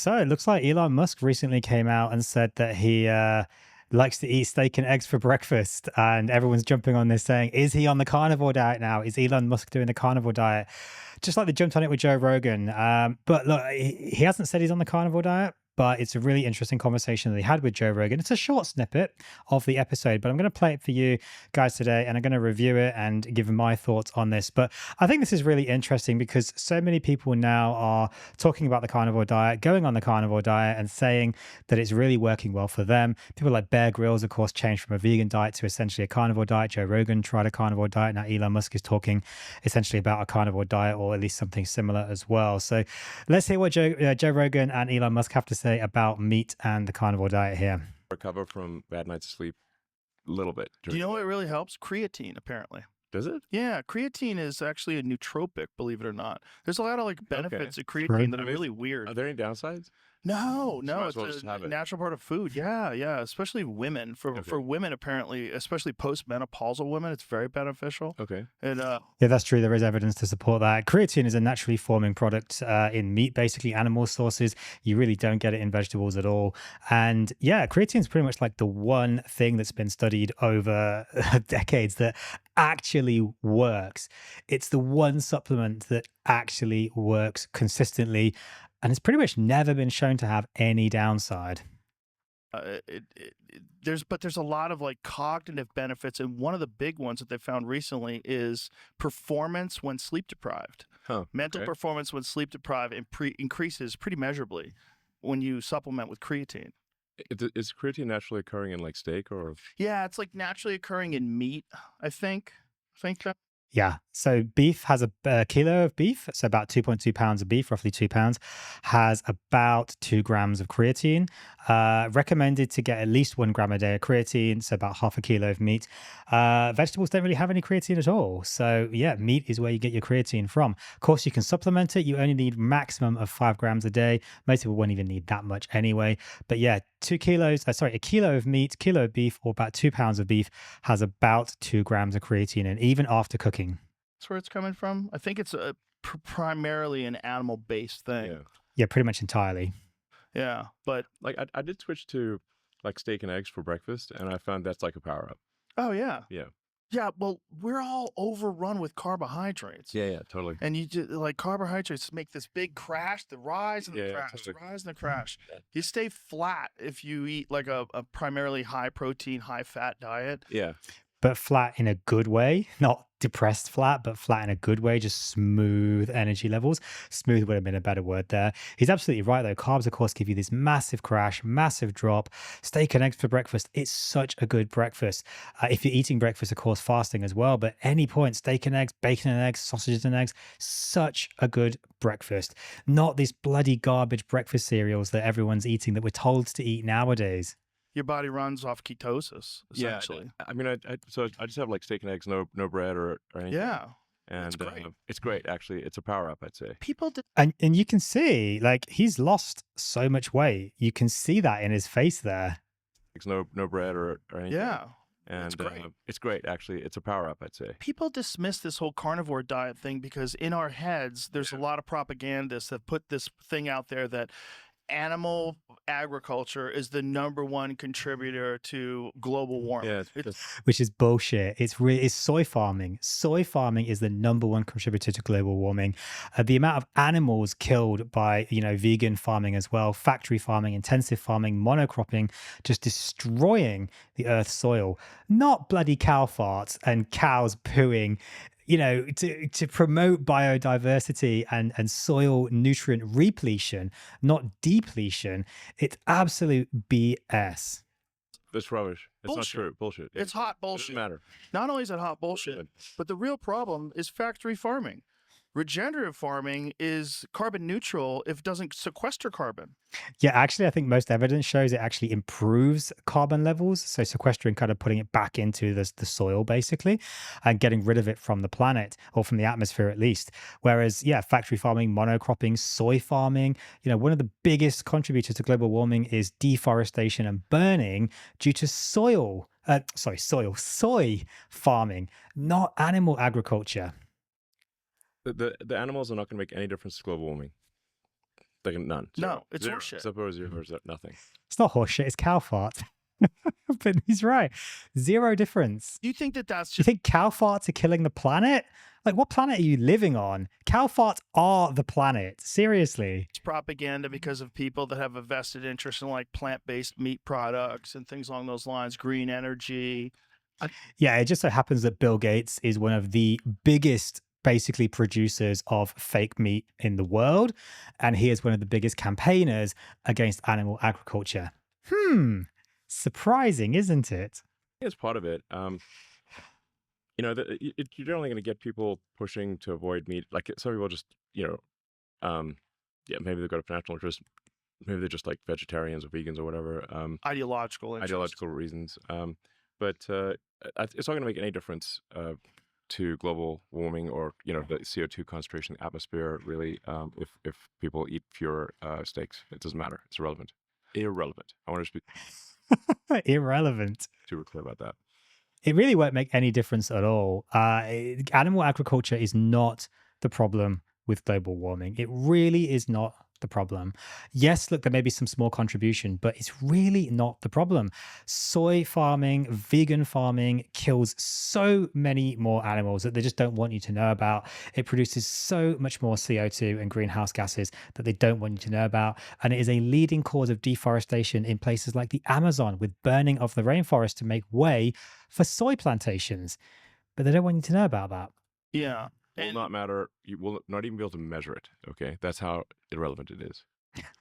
So it looks like Elon Musk recently came out and said that he likes to eat steak and eggs for breakfast. And everyone's jumping on this saying, is he on the carnivore diet now? Is Elon Musk doing the carnivore diet? Just like they jumped on it with Joe Rogan. But look, he hasn't said he's on the carnivore diet. But it's a really interesting conversation that he had with Joe Rogan. It's a short snippet of the episode, but I'm going to play it for you guys today and I'm going to review it and give my thoughts on this. But I think this is really interesting because so many people now are talking about the carnivore diet, going on the carnivore diet and saying that it's really working well for them. People like Bear Grylls, of course, changed from a vegan diet to essentially a carnivore diet. Joe Rogan tried a carnivore diet. Now Elon Musk is talking essentially about a carnivore diet or at least something similar as well. So let's hear what Joe Rogan and Elon Musk have to say about meat and the carnivore diet here. Recover from bad nights of sleep a little bit. Do you know what really helps? Creatine, apparently. Does it? Yeah, creatine is actually a nootropic, believe it or not. There's a lot of like benefits of creatine that are really weird. Are there any downsides? No, Might as it's well just have a it. natural part of food. Yeah, especially women. For women, apparently, especially postmenopausal women, it's very beneficial. Okay. And Yeah, that's true. There is evidence to support that. Creatine is a naturally forming product in meat, basically animal sources. You really don't get it in vegetables at all. And yeah, creatine is pretty much like the one thing that's been studied over decades that actually works. It's the one supplement that actually works consistently. And it's pretty much never been shown to have any downside. there's a lot of like cognitive benefits, and one of the big ones that they found recently is performance when sleep deprived. Mental performance when sleep deprived increases pretty measurably when you supplement with creatine. Is creatine naturally occurring in like steak or? Yeah, it's like naturally occurring in meat, I think that. Yeah. So beef has a kilo of beef. So about 2.2 pounds of beef, roughly 2 pounds, has about 2 grams of creatine. Recommended to get at least 1 gram a day of creatine. So about half a kilo of meat. Vegetables don't really have any creatine at all. So yeah, meat is where you get your creatine from. Of course, you can supplement it. You only need maximum of 5 grams a day. Most people won't even need that much anyway. But yeah, a kilo of meat, kilo of beef, or about 2 pounds of beef has about 2 grams of creatine, and even after cooking. That's where it's coming from. I think it's primarily an animal-based thing. Yeah, pretty much entirely. Yeah, but like I did switch to like steak and eggs for breakfast, and I found that's like a power up. Oh yeah. Yeah, well, we're all overrun with carbohydrates. Yeah, totally. And you just like carbohydrates make this big crash, the rise and the crash, totally. the rise and the crash. Yeah. You stay flat if you eat like a primarily high protein, high fat diet. Yeah. But flat in a good way, not depressed flat, but flat in a good way, just smooth energy levels. Smooth would have been a better word there. He's absolutely right, though. Carbs, of course, give you this massive crash, massive drop. Steak and eggs for breakfast, it's such a good breakfast. If you're eating breakfast, of course, fasting as well, but any point, steak and eggs, bacon and eggs, sausages and eggs, such a good breakfast. Not these bloody garbage breakfast cereals that everyone's eating that we're told to eat nowadays. Your body runs off ketosis, essentially. Yeah, I mean, I just have like steak and eggs, no bread or anything. Yeah, and it's great. It's great, actually. It's a power up, I'd say. People did. And you can see, like, he's lost so much weight. You can see that in his face there. No bread or anything. Yeah. And it's great, actually. It's a power up, I'd say. People dismiss this whole carnivore diet thing because in our heads, there's a lot of propagandists that put this thing out there that animal agriculture is the #1 contributor to global warming. Yeah, which is bullshit. It's soy farming. Soy farming is the #1 contributor to global warming. The amount of animals killed by, vegan farming as well, factory farming, intensive farming, monocropping, just destroying the earth's soil. Not bloody cow farts and cows pooing. To promote biodiversity and soil nutrient repletion, not depletion. It's absolute BS. It's rubbish. It's Bullshit. not true. Bullshit. It's hot It bullshit. doesn't matter. Not only is it hot bullshit, but the real problem is factory farming. Regenerative farming is carbon neutral if it doesn't sequester carbon. Yeah, actually, I think most evidence shows it actually improves carbon levels. So sequestering, kind of putting it back into the soil, basically, and getting rid of it from the planet or from the atmosphere at least. Whereas, yeah, factory farming, monocropping, soy farming, one of the biggest contributors to global warming is deforestation and burning due to soy farming, not animal agriculture. The animals are not going to make any difference to global warming. Like none. No, it's zero. horseshit. Suppose zero or nothing. It's not horseshit, it's cow fart. But he's right. Zero difference. Do you think that that's You just think cow farts are killing the planet? Like, what planet are you living on? Cow farts are the planet. Seriously. propaganda because of people that have a vested interest in like plant-based meat products and things along those lines, green energy? Yeah, it just so happens that Bill Gates is one of the biggest basically producers of fake meat in the world, and he is one of the biggest campaigners against animal agriculture. Surprising, isn't it? It's part of it. You know, you're generally going to get people pushing to avoid meat. Like some people just, yeah, maybe they've got a financial interest. Maybe they're just like vegetarians or vegans or whatever. Ideological reasons. But it's not going to make any difference to global warming or, you know, the CO2 concentration in the atmosphere, really, if people eat fewer steaks. It doesn't matter. It's irrelevant. I want to speak. Irrelevant. Super clear about that. It really won't make any difference at all. Animal agriculture is not the problem with global warming. It really is not the problem. Yes, look, there may be some small contribution, but it's really not the problem. Soy farming, vegan farming kills so many more animals that they just don't want you to know about. It produces so much more CO2 and greenhouse gases that they don't want you to know about. And it is a leading cause of deforestation in places like the Amazon, with burning of the rainforest to make way for soy plantations. But they don't want you to know about that. Yeah. Will not matter. You will not even be able to measure it. Okay, that's how irrelevant it is.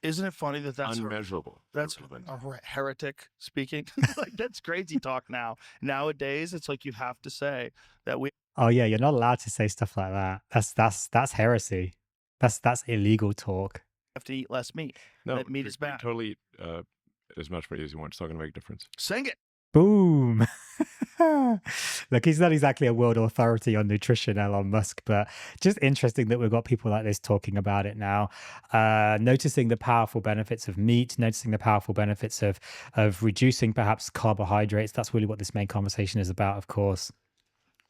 Isn't it funny that that's unmeasurable? That's a heretic speaking. Like, that's crazy talk now. Nowadays, it's like you have to say that we. Oh yeah, you're not allowed to say stuff like that. That's heresy. That's illegal talk. Have to eat less meat. No, that meat is bad. Totally eat as much meat as you want. It's not going to make a difference. Sing it. Boom. Look, he's not exactly a world authority on nutrition, Elon Musk, but just interesting that we've got people like this talking about it now, noticing the powerful benefits of meat, noticing the powerful benefits of reducing perhaps carbohydrates. That's really what this main conversation is about, of course.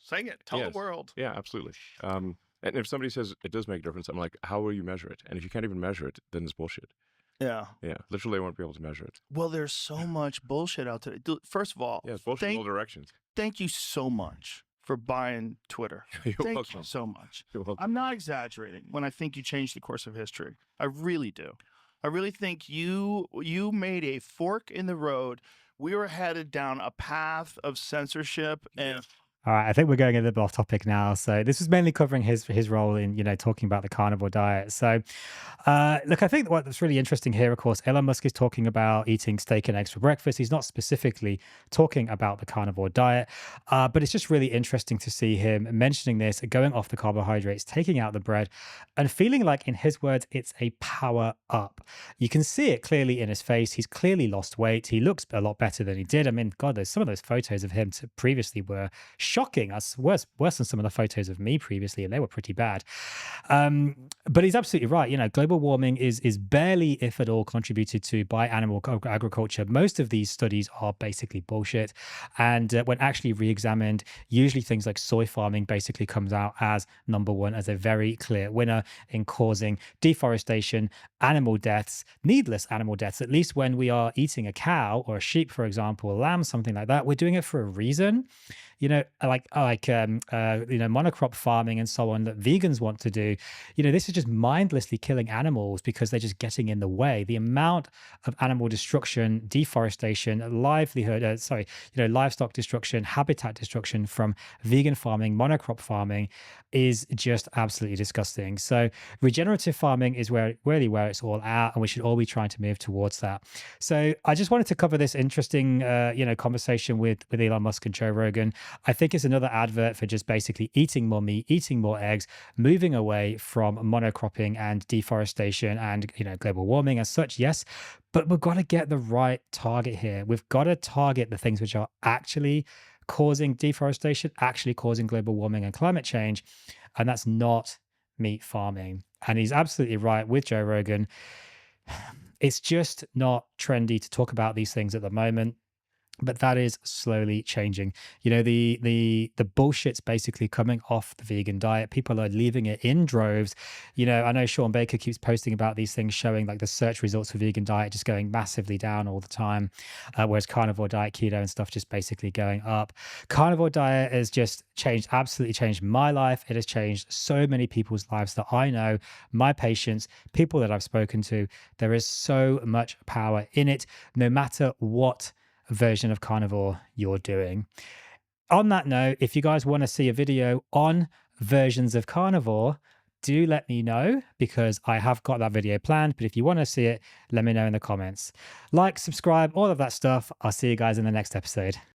Sing it. Tell the world. Yeah, absolutely. And if somebody says it does make a difference, I'm like, how will you measure it? And if you can't even measure it, then it's bullshit. Yeah. Yeah. Literally, I won't be able to measure it. Well, there's so much bullshit out there. First of all, it's bullshit in all directions. Thank you so much for buying Twitter. You're Thank welcome. you so much. You're welcome. I'm not exaggerating when I think you changed the course of history. I really do. I really think you made a fork in the road. We were headed down a path of censorship and. All right, I think we're going a little bit off topic now. So this was mainly covering his role in, you know, talking about the carnivore diet. So look, I think what's really interesting here, of course, Elon Musk is talking about eating steak and eggs for breakfast. He's not specifically talking about the carnivore diet, but it's just really interesting to see him mentioning this, going off the carbohydrates, taking out the bread, and feeling like, in his words, it's a power up. You can see it clearly in his face. He's clearly lost weight. He looks a lot better than he did. I mean, God, some of those photos of him previously were shocking. Us worse than some of the photos of me previously, and they were pretty bad. But he's absolutely right. You know, global warming is barely, if at all, contributed to by animal agriculture. Most of these studies are basically bullshit, and when actually re-examined, usually things like soy farming basically comes out as number one, as a very clear winner in causing deforestation, animal deaths, needless animal deaths. At least when we are eating a cow or a sheep, for example, a lamb, something like that, we're doing it for a reason. You know, like monocrop farming and so on that vegans want to do. You know, this is just mindlessly killing animals because they're just getting in the way. The amount of animal destruction, deforestation, livestock destruction, habitat destruction from vegan farming, monocrop farming is just absolutely disgusting. So regenerative farming is really where it's all at, and we should all be trying to move towards that. So I just wanted to cover this interesting, conversation with Elon Musk and Joe Rogan. I think it's another advert for just basically eating more meat, eating more eggs, moving away from monocropping and deforestation and, you know, global warming as such. Yes, but we've got to get the right target here. We've got to target the things which are actually causing deforestation, actually causing global warming and climate change. And that's not meat farming. And he's absolutely right with Joe Rogan. It's just not trendy to talk about these things at the moment. But that is slowly changing. You know, the bullshit's basically coming off the vegan diet. People are leaving it in droves. You know, I know Sean Baker keeps posting about these things showing like the search results for vegan diet just going massively down all the time, whereas carnivore diet, keto and stuff just basically going up. Carnivore diet has just absolutely changed my life. It has changed so many people's lives that I know, my patients, people that I've spoken to. There is so much power in it, no matter what version of carnivore you're doing. On that note, if you guys want to see a video on versions of carnivore, do let me know, because I have got that video planned. But if you want to see it, let me know in the comments. Like, subscribe, all of that stuff. I'll see you guys in the next episode.